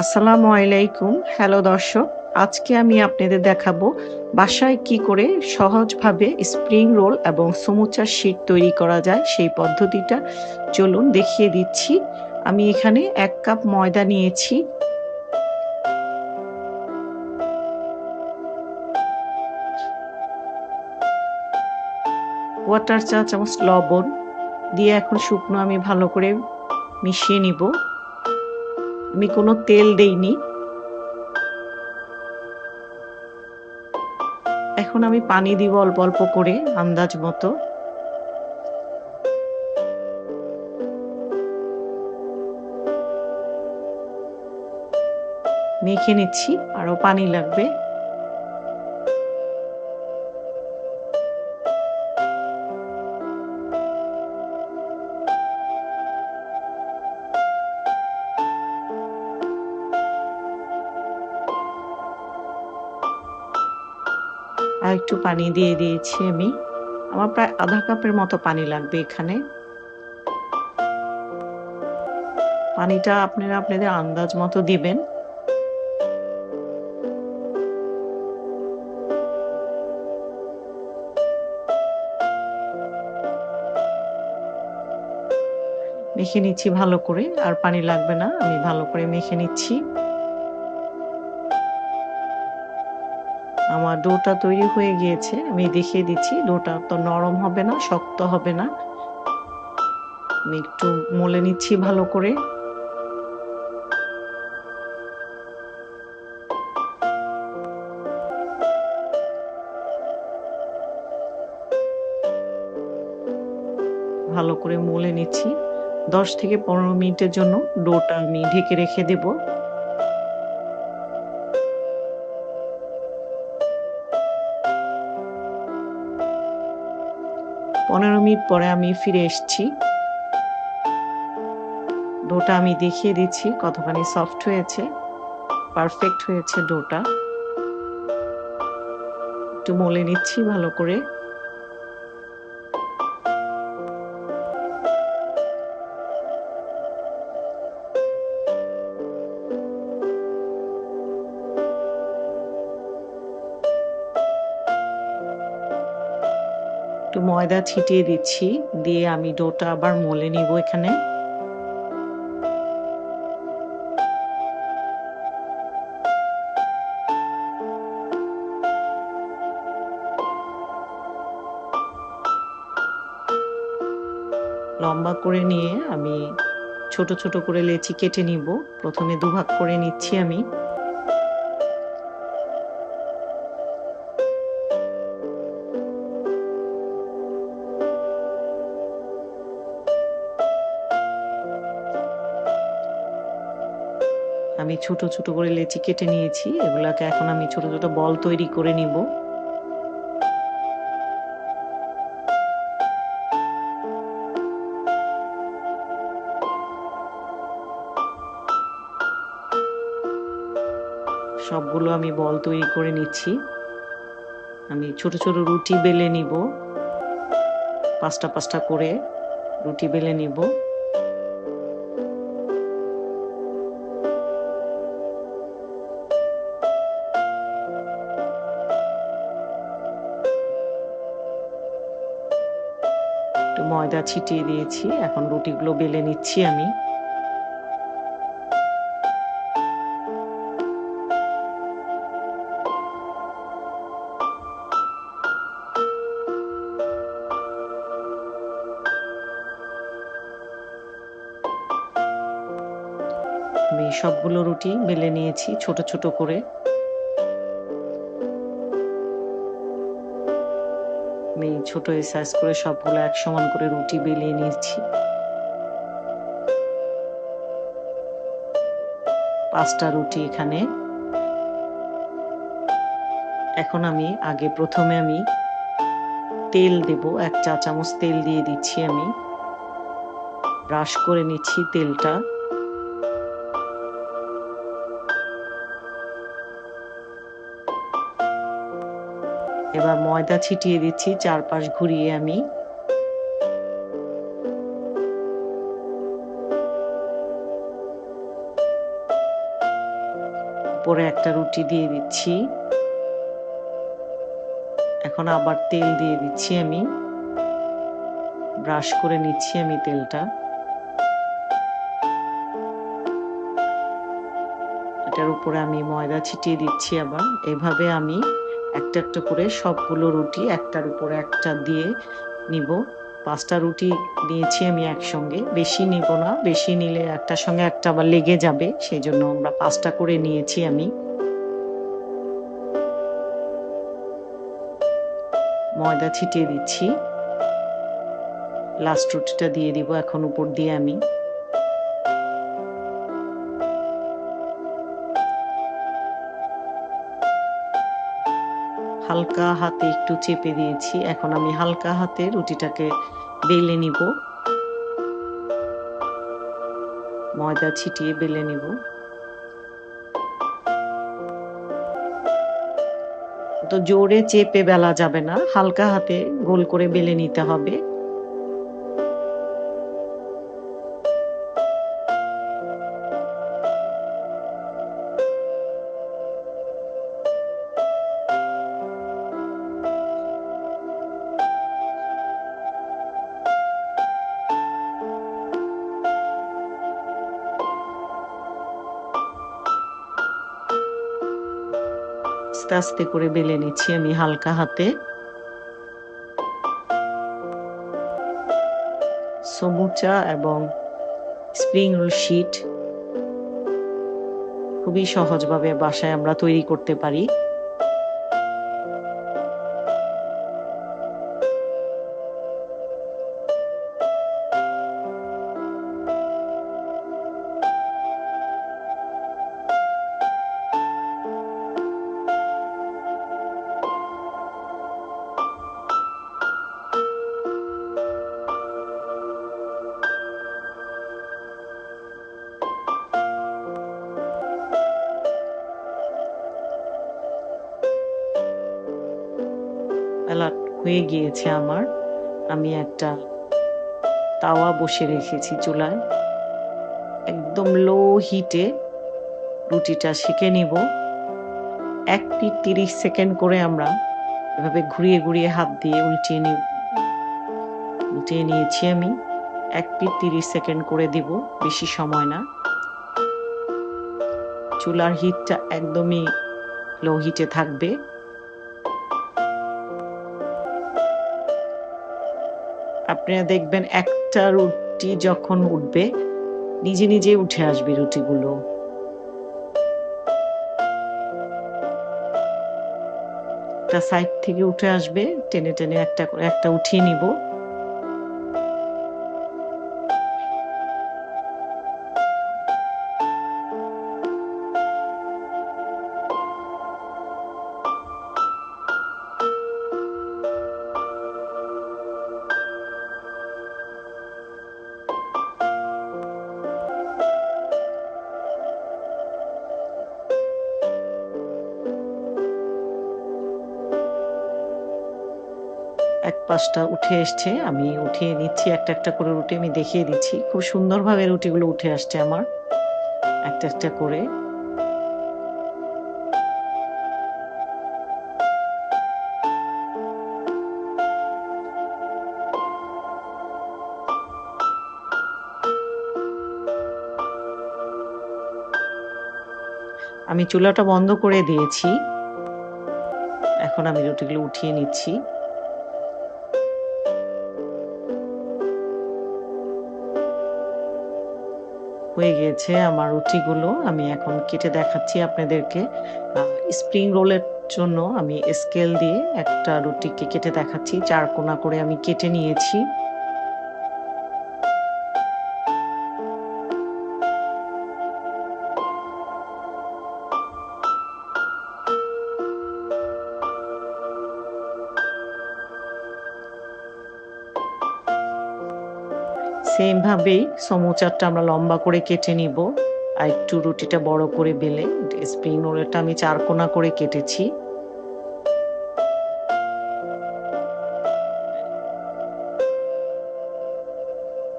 আসসালামু আলাইকুম। হ্যালো দর্শক। আজকে আমি আপনাদের দেখাবো বাসায় কি করে সহজভাবে স্প্রিং রোল এবং সমুচার শীট তৈরি করা যায় সেই পদ্ধতিটা চলুন দেখিয়ে দিচ্ছি। আমি এখানে ১ কাপ ময়দা নিয়েছি। কোয়ার্টার চা চামচ লবণ দিয়ে এখন শুকনো আমি ভালো করে মিশিয়ে নিব। আমি কোনো তেল দেইনি। এখন আমি পানি দিব অল্প, অল্প করে আন্দাজ মতো। মেখে নিচ্ছি, আরো পানি লাগবে। আর একটু পানি দিয়ে দিয়েছি আমি। আমার প্রায় আধা কাপের মতো পানি লাগবে এখানে। পানিটা আপনারা আপনাদের আন্দাজ মতো দিবেন। মেখে নিচ্ছি ভালো করে। আর পানি লাগবে না। আমি ভালো করে মেখে নিচ্ছি। আমার ডোটা তৈরি হয়ে গিয়েছে। আমি দেখিয়ে দিচ্ছি। ডোটা তো নরম হবে না, শক্ত হবে না। আমি একটু মলে নিচ্ছি ভালো করে। ভালো করে মলে নিচ্ছি। ১০ থেকে ১৫ মিনিটের জন্য ডোটা আমি ঢেকে রেখে দেব। ১৫ মিনিট পরে আমি ফিরে এসছি। ডোটা আমি দেখিয়ে দিচ্ছি কতখানি সফট হয়েছে। পারফেক্ট হয়েছে ডোটা। একটু মলে নিচ্ছি ভালো করে। একটু ময়দা ছিটিয়ে দিচ্ছি। দিয়ে আমি ডোটা আবার মলে নিব এখানে। লম্বা করে নিয়ে আমি ছোট, ছোট করে লেচি কেটে নিব। ১ম এ দুভাগ করে নিচ্ছি আমি। আমি ছোট, ছোট করে লেচি কেটে নিয়েছি। এগুলাকে এখন আমি ছোট, ছোট বল তৈরি করে নিব। সবগুলো আমি বল তৈরি করে নিচ্ছি। আমি ছোট, ছোট রুটি বেলে নিব। ৫ টা ৫ টা করে রুটি বেলে নিব। একটু ময়দা ছিটিয়ে দিয়েছি। এখন রুটিগুলো বেলে নিচ্ছি আমি। আমি সবগুলো রুটি বেলে নিয়েছি ছোট, ছোট করে। আমি ছোট সাইজ করে সবগুলো এক সমান করে রুটি বেলিয়ে নিয়েছি। ৫ টা রুটি এখানে। এখন আমি ১ম এ আমি তেল দেব। ১ চা চামচ তেল দিয়ে দিচ্ছি আমি। ব্রাশ করে নিচ্ছি তেলটা। এবার ময়দা ছিটিয়ে দিচ্ছি চারপাশ ঘুরিয়ে আমি। উপরে একটা রুটি দিয়ে দিচ্ছি। এখন আবার তেল দিয়ে দিচ্ছি আমি। ব্রাশ করে নিচ্ছি আমি তেলটা। এটার উপরে আমি ময়দা ছিটিয়ে দিচ্ছি আবার। এভাবে আমি একটা একটা করে সবগুলো রুটি একটার উপরে একটা দিয়ে নিব। ৫ টা রুটি নিয়েছি আমি একসঙ্গে। বেশি নিব না। বেশি নিলে একটার সঙ্গে একটা আবার লেগে যাবে। সেজন্য আমরা ৫ টা করে নিয়েছি আমি। ময়দা ছিটিয়ে দিচ্ছি। লাস্ট রুটিটা দিয়ে দিব এখন উপর দিয়ে আমি। হালকা হাতে একটু চেপে দিয়েছি। এখন আমি হালকা হাতে রুটিটাকে বেলে নিব। ময়দা ছিটিয়ে বেলে নিব। তো জোরে চেপে বেলা যাবে না। হালকা হাতে গোল করে বেলে নিতে হবে। আস্তে আস্তে করে বেলে নিচ্ছি আমি হালকা হাতে। সমুচা এবং স্প্রিং রোল শিট খুবই সহজভাবে বাসায় আমরা তৈরি করতে পারি। বেলা হয়ে গিয়েছে আমার। আমি একটা তাওয়া বসিয়ে রেখেছি চুলায়। একদম লো হিটে রুটিটা সেঁকে নিব। ১ মিনিট ৩০ সেকেন্ড করে আমরা এভাবে ঘুরিয়ে ঘুরিয়ে হাত দিয়ে উল্টিয়ে নিয়েছি আমি। ১ মিনিট ৩০ সেকেন্ড করে দিব, বেশি সময় না। চুলার হিটটা একদমই লো হিটে থাকবে। আপনারা দেখবেন একটা রুটি যখন উঠবে, নিজে নিজে উঠে আসবে রুটিগুলো। একটা সাইড থেকে উঠে আসবে, টেনে টেনে একটা করে একটা উঠিয়ে নিব। এক পাশটা উঠে এসছে, আমি উঠিয়ে নিচ্ছি একটা একটা করে রুটি আমি দেখিয়ে দিচ্ছি। খুব সুন্দরভাবে রুটিগুলো উঠে আসছে আমার একটা একটা করে। আমি চুলাটা বন্ধ করে দিয়েছি। এখন আমি রুটিগুলো উঠিয়ে নিচ্ছি। হয়ে গিয়েছে আমার রুটিগুলো। আমি এখন কেটে দেখাচ্ছি আপনাদেরকে। স্প্রিং রোলের জন্য আমি স্কেল দিয়ে একটা রুটিকে কেটে দেখাচ্ছি। ৪ কোনা করে আমি কেটে নিয়েছি। সেম ভাবেই সমুচারটা আমরা লম্বা করে কেটে নিব। আর একটু রুটিটা বড় করে বেলে স্প্রিং রোলেরটা আমি ৪ কোনা করে কেটেছি।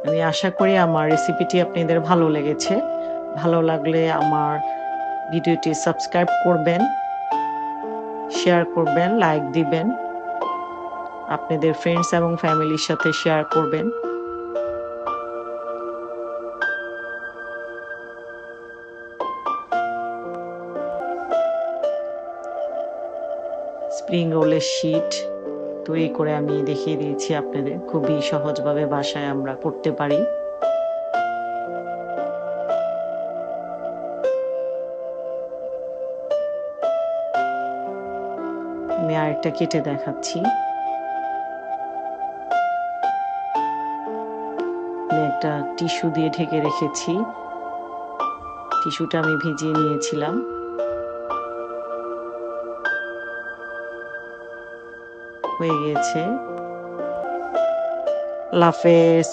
আমি আশা করি আমার রেসিপিটি আপনাদের ভালো লেগেছে। ভালো লাগলে আমার ভিডিওটি সাবস্ক্রাইব করবেন, শেয়ার করবেন, লাইক দিবেন, আপনাদের ফ্রেন্ডস এবং ফ্যামিলির সাথে শেয়ার করবেন। স্প্রিং রোলের শীট তৈরি করে আমি দেখিয়ে দিয়েছি আপনাদের, খুবই সহজভাবে বাসায় আমরা করতে পারি। আমি আরেকটা কেটে দেখাচ্ছি। আমি একটা টিস্যু দিয়ে ঢেকে রেখেছি, টিস্যুটা আমি ভিজিয়ে নিয়েছিলাম। হয়ে গিয়েছে। আল্লাহ হাফেজ।